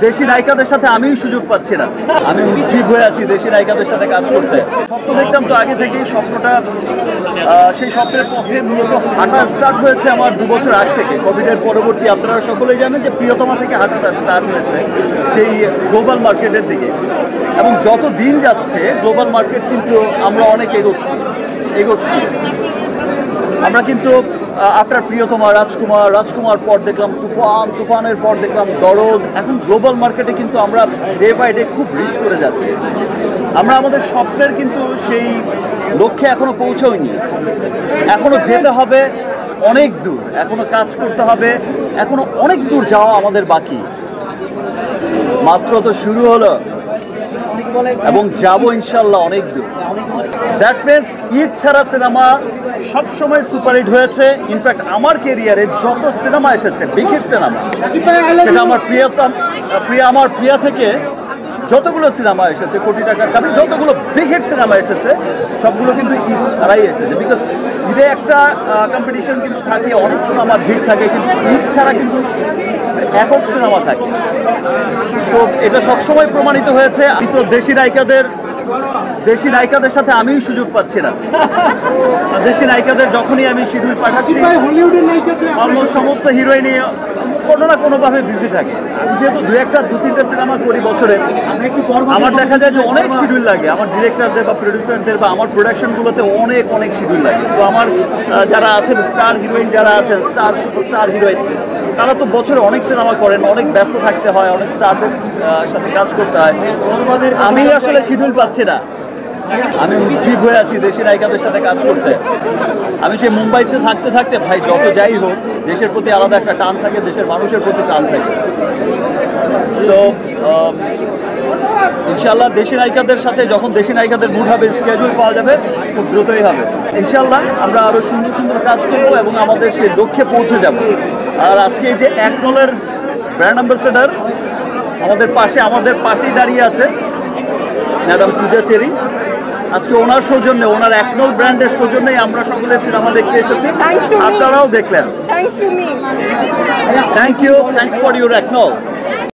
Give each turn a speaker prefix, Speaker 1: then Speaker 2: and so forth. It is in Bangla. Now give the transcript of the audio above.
Speaker 1: দেশি নায়িকাদের সাথে আমিও সুযোগ পাচ্ছি না। আমি উদ্গ্রীব হয়ে আছি দেশি নায়িকাদের সাথে কাজ করতে। স্বপ্ন দেখতাম তো আগে থেকেই, স্বপ্নটা সেই স্বপ্নের পথে মূলত হাঁটা স্টার্ট হয়েছে আমার 2 বছর আগ থেকে। কোভিডের পরবর্তী আপনারা সকলেই জানেন যে প্রিয়তমা থেকে হাঁটাটা স্টার্ট হয়েছে সেই গ্লোবাল মার্কেটের দিকে, এবং যত দিন যাচ্ছে গ্লোবাল মার্কেট কিন্তু আমরা অনেক এগোচ্ছি। আমরা কিন্তু আফটার প্রিয়তমা, রাজকুমার পর দেখলাম তুফানের পর দেখলাম দরদ। এখন গ্লোবাল মার্কেটে কিন্তু আমরা ডে বাই ডে খুব রিচ করে যাচ্ছি। আমরা আমাদের স্বপ্নের কিন্তু সেই লক্ষ্যে এখনো পৌঁছাইনি, এখনো যেতে হবে অনেক দূর, এখনো কাজ করতে হবে, এখনো অনেক দূর যাওয়া আমাদের বাকি। মাত্র তো শুরু হলো এবং যাবো ইনশাল্লাহ অনেক দূর। দ্যাট মিনস ঈদ ছাড়া সিনেমা সবসময় সুপারহিট হয়েছে। ইনফ্যাক্ট আমার কেরিয়ারে যত সিনেমা এসেছে, বিগ হিট সিনেমা, সেটা আমার প্রিয়া থেকে যতগুলো সিনেমা এসেছে, কোটি টাকার কাবি, যতগুলো বিগ হিট সিনেমা এসেছে সবগুলো কিন্তু ঈদ ছাড়াই এসেছে। বিকজ ঈদে একটা কম্পিটিশন কিন্তু থাকে, অনেক সিনেমার ভিড় থাকে, কিন্তু ঈদ ছাড়া কিন্তু একক সিনেমা থাকে। তো এটা সবসময় প্রমাণিত হয়েছে। আমি তো দেশি নায়িকাদের সাথে আমিও সুযোগ পাচ্ছি না। দেশি নায়িকাদের যখনই আমি শিডিউল পাঠাচ্ছি, অলমোস্ট সমস্ত হিরোইনই কোনো না কোনোভাবে বিজি থাকে। যেহেতু দু তিনটা সিনেমা করি বছরে, আমার দেখা যায় যে অনেক শিডিউল লাগে। আমার ডিরেক্টরদের বা প্রডিউসারদের বা আমার প্রোডাকশনগুলোতে অনেক শিডিউল লাগে। তো আমার যারা আছেন স্টার হিরোইন, যারা আছেন সুপারস্টার হিরোইন, তারা তো বছরে অনেক সিনেমা করেন, অনেক ব্যস্ত থাকতে হয়, অনেক স্টারদের সাথে কাজ করতে হয়। আমি আসলে শিডিউল পাচ্ছি না। আমি উদ্গ্রীব হয়ে আছি দেশি নায়িকাদের সাথে কাজ করতে। আমি সেই মুম্বাইতে থাকতে ভাই, যত যাই হোক, দেশের প্রতি আলাদা একটা টান থাকে, দেশের মানুষের প্রতি টান থাকে। সো ইনশাল্লাহ দেশি নায়িকাদের সাথে যখন দেশি নায়িকাদের মুড হবে, স্কেজুল পাওয়া যাবে, খুব দ্রুতই হবে ইনশাল্লাহ। আমরা আরও সুন্দর কাজ করবো এবং আমাদের সেই লক্ষ্যে পৌঁছে যাব। আর আজকে এই যে একনলের ব্র্যান্ড অ্যাম্বাসেডার আমাদের পাশেই দাঁড়িয়ে আছে ম্যাডাম পূজা চেরি। আজকে ওনার সৌজন্যে, ওনার একনল ব্র্যান্ডের সৌজন্যেই আমরা সকলে সিনেমা দেখতে এসেছি, আপনারাও দেখলেন। Thanks for your একনল।